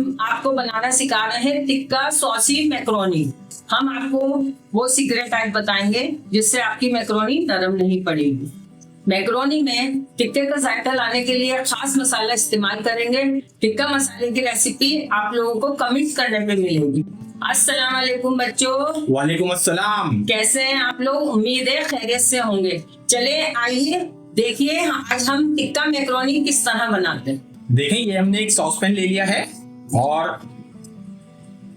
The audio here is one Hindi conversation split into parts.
हम आपको बनाना सिखा रहे हैं टिक्का सॉसी मैक्रोनी। हम आपको वो सीक्रेट टाइप बताएंगे जिससे आपकी मैक्रोनी नरम नहीं पड़ेगी। मैक्रोनी में टिक्के का जायका लाने के लिए खास मसाला इस्तेमाल करेंगे। टिक्का मसाले की रेसिपी आप लोगों को कमेंट करने पे मिलेगी। अस्सलाम वालेकुम बच्चों। वालेकुम अस्सलाम। कैसे हैं आप लोग? उम्मीद है खैरियत से होंगे। चले आइए देखिए आज हम टिक्का मैक्रोनी किस तरह बनाते हैं। देखें, ये हमने एक सॉस पैन ले लिया है और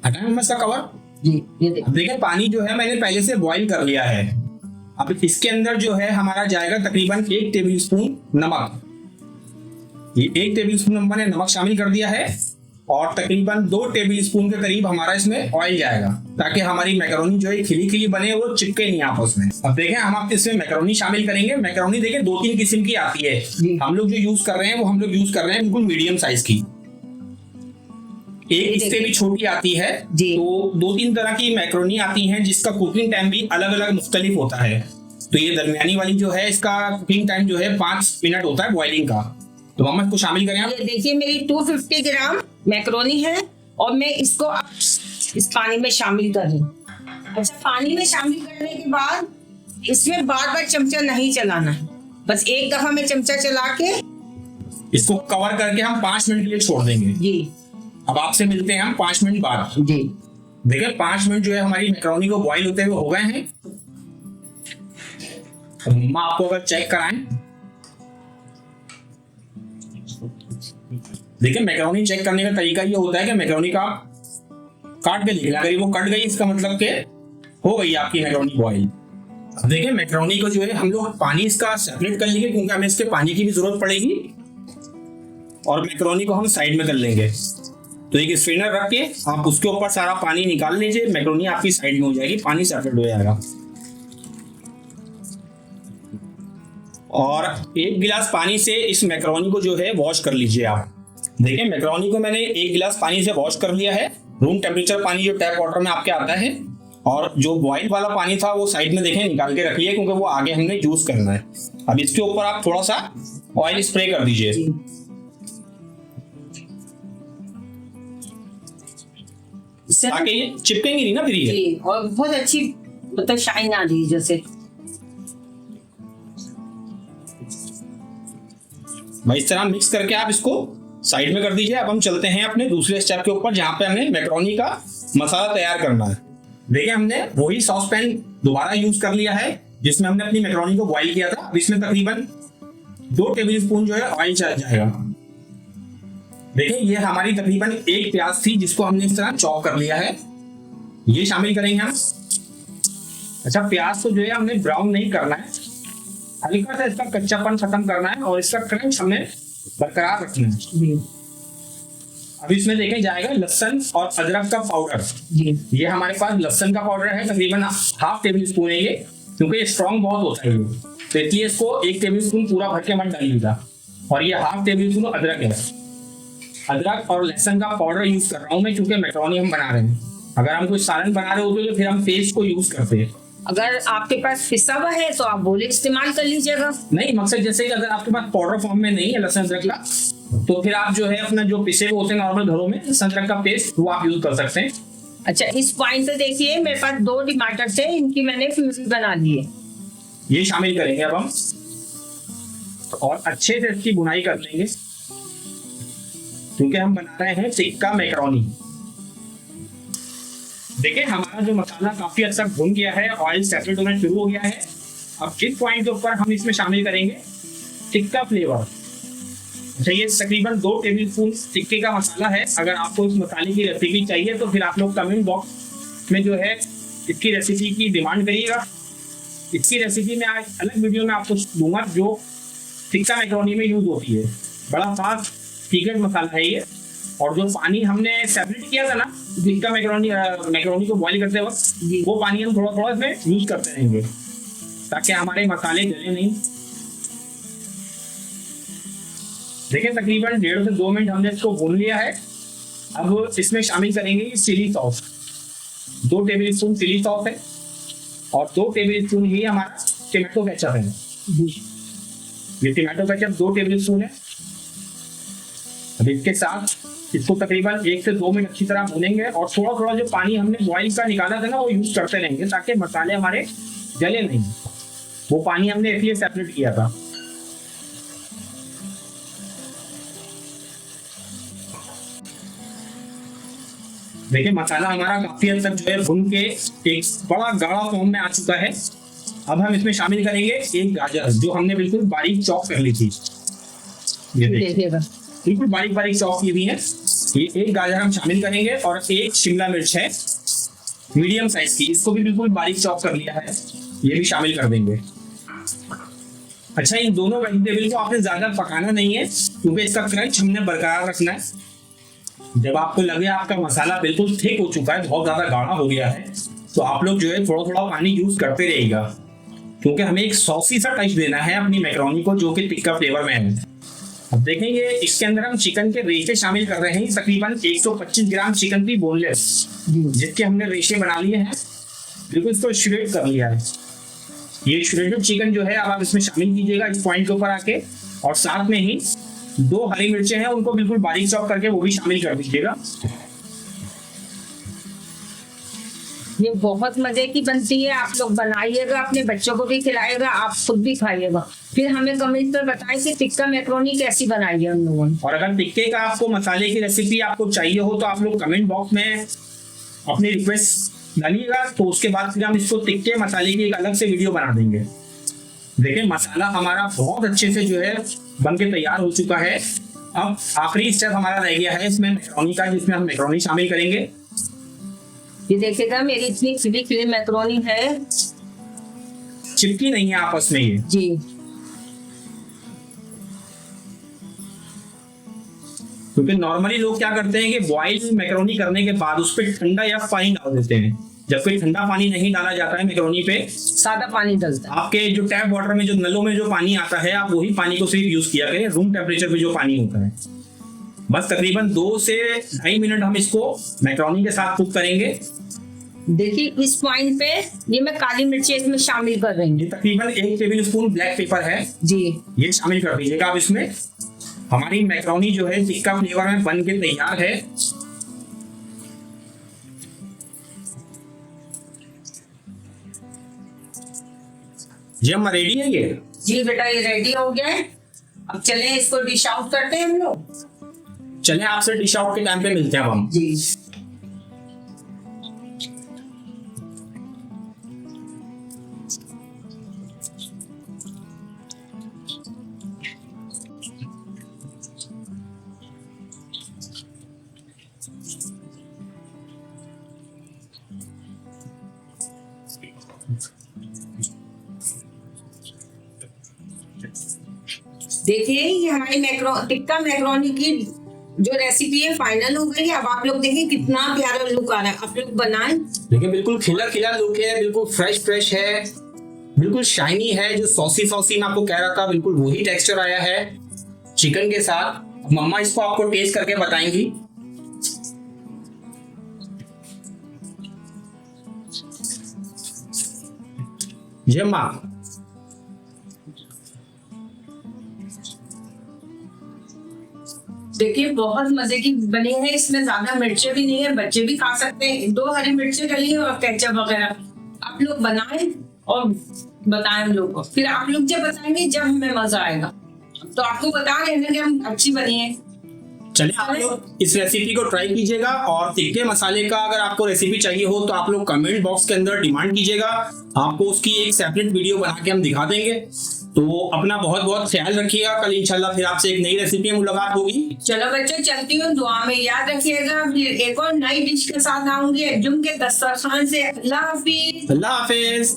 हटाएं हम इसका कवर। जी ये देखें, पानी जो है मैंने पहले से बॉईल कर लिया है। अब इसके अंदर जो है हमारा जाएगा तकरीबन 1 टेबल स्पून नमक। ये 1 टेबल स्पून हमने नमक शामिल कर दिया है और तकरीबन 2 टेबल स्पून के करीब हमारा इसमें ऑयल जाएगा ताकि हमारी मैक्रोनी जो है खिली खिली बने, वो चिपके नहीं आपस में। अब देखें, हम इसमें मैक्रोनी शामिल करेंगे। मैक्रोनी देखें 2-3 किस्म की आती है। हम लोग जो यूज कर रहे हैं वो हम लोग यूज कर रहे हैं बिल्कुल मीडियम साइज की। एक इससे भी छोटी आती है। तो 2-3 तरह की मैक्रोनी आती हैं जिसका कुकिंग टाइम भी अलग अलग मुख्तलिफ होता है। तो ये दरमियानी वाली जो है इसका कुकिंग टाइम जो है 5 मिनट होता है बॉइलिंग का। तो मम्मा इसको शामिल करें आप। ये देखिए मेरी 250 ग्राम मैक्रोनी है और मैं इसको इस पानी में शामिल कर रही हूँ। अच्छा, पानी में शामिल करने के बाद इसमें बार बार चमचा नहीं चलाना है, बस एक दफा में चमचा चला के इसको कवर करके हम 5 मिनट के लिए छोड़ देंगे। जी अब आपसे मिलते हैं हम 5 मिनट बाद। जी देखिए 5 मिनट जो है हमारी मैक्रोनी को बॉईल होते हुए हो गए हैं। मम्मा आपको अगर चेक कराएं, देखिए मैक्रोनी चेक करने का तरीका ये होता है कि मैक्रोनी का काट के देखना, अगर वो कट गई इसका मतलब कि हो गई आपकी मैक्रोनी बॉईल। अब देखिए मैक्रोनी को जो है हम लोग पानी इसका सेपरेट कर लेंगे क्योंकि हमें इसके पानी की भी जरूरत पड़ेगी और मैक्रोनी को हम साइड में कर लेंगे। तो एक स्ट्रेनर रख के आप उसके ऊपर सारा पानी निकाल लीजिए, मैक्रोनी आपकी साइड में हो जाएगी, पानी सेपरेट हो जाएगा। और 1 गिलास पानी से इस मैक्रोनी को जो है वॉश कर लीजिए आप। देखिए मैक्रोनी को मैंने 1 गिलास पानी से वॉश कर लिया है। रूम टेम्परेचर पानी जो टैप वाटर में आपके आता है, और जो बॉइल वाला पानी था वो साइड में देखें निकाल के रखिए क्योंकि वो आगे हमने यूज करना है। अब इसके ऊपर आप थोड़ा सा ऑयल स्प्रे कर दीजिए ताकि ये चिपकेंगी नहीं ना फिर ये। और बहुत अच्छी मतलब शाइन आ रही है जैसे। भाई इस तरह मिक्स करके आप इसको साइड में कर दीजिए। अब हम चलते हैं अपने दूसरे स्टेप के ऊपर जहां पे हमें मैक्रोनी का मसाला तैयार करना है। देखिए हमने वही सॉस पैन दोबारा यूज कर लिया है जिसमें हमने अपनी मैक्रोनी को बॉईल किया था। अब इसमें तकरीबन 2 टेबल स्पून जो है ऑयल जाएगा। देखिए ये हमारी तकरीबन 1 प्याज थी जिसको हमने इस तरह चॉप कर लिया है, ये शामिल करेंगे हम। अच्छा, प्याज को जो है हमने ब्राउन नहीं करना है, हल्का सा इसका कच्चापन खत्म करना है और इसका क्रंच हमें बरकरार रखना है। अब इसमें देखें जाएगा लहसुन और अदरक का पाउडर। ये हमारे पास लहसुन का पाउडर है, तकरीबन 1/2 टेबल स्पून है ये, क्योंकि ये स्ट्रॉन्ग बहुत होता है तो इसलिए इसको 1 टेबल स्पून पूरा भर के मत डालिएगा। और ये 1/2 टेबल स्पून अदरक है। अदरक और लहसुन का पाउडर यूज कर रहा हूँ मैं क्योंकि मैक्रोनी हम बना रहे हैं। अगर हम कोई सालन बना रहे होते तो फिर हम पेस्ट को यूज करते हैं। अगर आपके पास पिसा हुआ है तो आप बोले इस्तेमाल कर लीजिएगा। नहीं, मकसद जैसे कि अगर आपके पास पाउडर फॉर्म में नहीं है लहसुन अदरक का, तो फिर आप जो है अपना जो पिसे हुए होते हैं नॉर्मल घरों में लहसुन अदरक का पेस्ट, वो आप यूज कर सकते हैं। अच्छा, इस पॉइंट पे देखिए मेरे पास 2 टमाटर थे, इनकी मैंने प्यूरी बना ली है, ये शामिल करेंगे अब हम और अच्छे से इसकी बुनाई कर लेंगे क्योंकि हम बना रहे हैं टिक्का मैक्रोनी। देखिए हमारा जो मसाला काफी हद तक भुन गया है, ऑयल सेपरेट होना शुरू हो गया है। अब इस पॉइंट के ऊपर हम इसमें शामिल करेंगे टिक्का फ्लेवर। अच्छा, ये तकरीबन 2 टेबल स्पून टिक्के का मसाला है। अगर आपको इस मसाले की रेसिपी चाहिए तो फिर आप लोग कमेंट बॉक्स में जो है इसकी रेसिपी की डिमांड करिएगा। इसकी रेसिपी में आज अलग वीडियो में आपको दूंगा जो टिक्का मैक्रोनी में यूज होती है। बड़ा खास सीक्रेट मसाला है ये। और जो पानी हमने सेपरेट किया था ना टिक्का मैक्रोनी को बॉईल करते वक्त, वो पानी हम थोड़ा थोड़ा इसमें यूज करते रहेंगे ताकि हमारे मसाले जले नहीं। देखिए तकरीबन 1.5 से 2 मिनट हमने इसको भून लिया है। अब इसमें शामिल करेंगे chilli sauce. 2 tablespoon chilli sauce है और 2 टेबल स्पून ही हमारा टमाटो केचप है। ये टमाटो केचप 2 टेबल स्पून है। अब इसके साथ इसको तकरीबन 1 से 2 मिनट अच्छी तरह भूनेंगे और थोड़ा थोड़ा जो पानी हमने बॉइल का निकाला था ना वो यूज करते रहेंगे ताकि मसाले हमारे जले नहीं। वो पानी हमने इसलिए सेपरेट किया था। देखिए मसाला हमारा काफी हद तक जो है भून के एक बड़ा गाढ़ा फॉर्म में आ चुका है। अब हम इसमें शामिल करेंगे एक गाजर जो हमने बिल्कुल बारीक चॉप कर ली थी। ये देखिएगा बिल्कुल बारीक बारीक चॉप की हुई है। ये एक गाजर हम शामिल करेंगे और एक शिमला मिर्च है मीडियम साइज की, इसको भी बिल्कुल बारीक चॉप कर लिया है, ये भी शामिल कर देंगे। अच्छा, इन दोनों वेजिटेबल को आपने ज्यादा पकाना नहीं है क्योंकि इसका क्रंच हमने बरकरार रखना है। जब आपको लगे आपका मसाला बिल्कुल थिक हो चुका है, बहुत ज्यादा गाढ़ा हो गया है, तो आप लोग जो है थोड़ा थोड़ा पानी यूज करते रहिएगा क्योंकि हमें एक सॉसी सा टच देना है अपनी मैक्रोनी को जो कि टिक्का फ्लेवर में है। अब देखेंगे इसके अंदर हम चिकन के रेशे शामिल कर रहे हैं, तकरीबन 125 ग्राम चिकन की बोनलेस, जिसके हमने रेशे बना लिए हैं, बिल्कुल इसको श्रेड कर लिया है। ये श्रेडेड चिकन जो है अब आप इसमें शामिल कीजिएगा इस पॉइंट के ऊपर आके, और साथ में ही 2 हरी मिर्चें हैं उनको बिल्कुल बारीक चॉप करके वो भी शामिल कर दीजिएगा। ये बहुत मजे की बनती है, आप लोग बनाइएगा, अपने बच्चों को भी खिलाएगा, आप खुद भी खाइएगा। फिर हमें कमेंट पर बताएं कि टिक्का मैक्रोनी कैसी बनाई है हम लोगों ने। और अगर टिक्के का आपको मसाले की रेसिपी आपको चाहिए हो तो आप लोग कमेंट बॉक्स में अपनी रिक्वेस्ट डालिएगा, तो उसके बाद फिर हम इसको टिक्के मसाले की एक अलग से वीडियो बना देंगे। देखिए मसाला हमारा बहुत अच्छे से जो है बन के तैयार हो चुका है। अब आखिरी स्टेप हमारा रह गया है इसमें मैक्रोनी का, जिसमें हम मैक्रोनी शामिल करेंगे। ये देखिएगा मेरी इतनी खिली खिली मैक्रोनी है, चिपकी नहीं है आपस में ये जी। क्योंकि नॉर्मली लोग क्या करते हैं कि बॉइल मैक्रोनी करने के बाद उस पर ठंडा या पानी डाल देते हैं, जबकि ठंडा पानी नहीं डाला जाता है मैक्रोनी पे, सादा पानी डलता है। आपके जो टैप वाटर में जो नलों में जो पानी आता है आप वही पानी को सिर्फ यूज किया करें, रूम टेम्परेचर पे जो पानी होता है। बस तकरीबन 2 से 2.5 मिनट हम इसको मैक्रोनी के साथ कुक करेंगे। देखिए इस पॉइंट पे ये मैं काली मिर्ची इसमें शामिल कर रही हूँ। ये तकरीबन 1 टेबल स्पून ब्लैक पेपर है जी, ये शामिल कर दीजिएगा आप इसमें। हमारी मैक्रोनी जो है टिक्का फ्लेवर में बन के तैयार है। जी हम रेडी है ये? जी बेटा ये रेडी हो गया है। अब चलें इसको डिश आउट करते हैं हम लोग। चलें आपसे डिश आउट के टाइम पे मिलते हैं अब हम। जी देखिए ये हमारी टिक्का मैक्रोनी की जो रेसिपी है फाइनल हो गई। अब आप लोग देखिए कितना प्यारा लुक आ रहा है, आप लोग बनाएं। देखिए बिल्कुल खिला खिला लुक है, बिल्कुल फ्रेश है, बिल्कुल शाइनी है। जो सॉसी सॉसी मैं आपको कह रहा था बिल्कुल वही टेक्सचर आया है चिकन के साथ। मम्मा इसको आपको टेस्ट करके बताएंगी। जी अम्मा। देखिए बहुत मजे की बनी है, इसमें ज्यादा मिर्चे भी नहीं है, बच्चे भी खा सकते हैं। 2 हरी मिर्चें डली है और केचप वगैरह। आप लोग बनाएं और बताएं हम लोग को, फिर आप लोग जब बताएंगे जब हमें मजा आएगा। तो आपको बता रहे हैं कि हम अच्छी बनी है। चलिए आप लोग इस रेसिपी को ट्राई कीजिएगा और टिक्के मसाले का अगर आपको रेसिपी चाहिए हो तो आप लोग कमेंट बॉक्स के अंदर डिमांड कीजिएगा, आपको उसकी एक सेपरेट वीडियो बना के हम दिखा देंगे। तो अपना बहुत बहुत ख्याल रखिएगा। कल इंशाल्लाह फिर आपसे एक नई रेसिपी में मुलाकात होगी। चलो बच्चों चलती हूँ, दुआ में याद रखिएगा। फिर एक और नई डिश के साथ आऊंगी जुम के दस्तरखान से। अल्लाह हाफिज। अल्लाह हाफिज।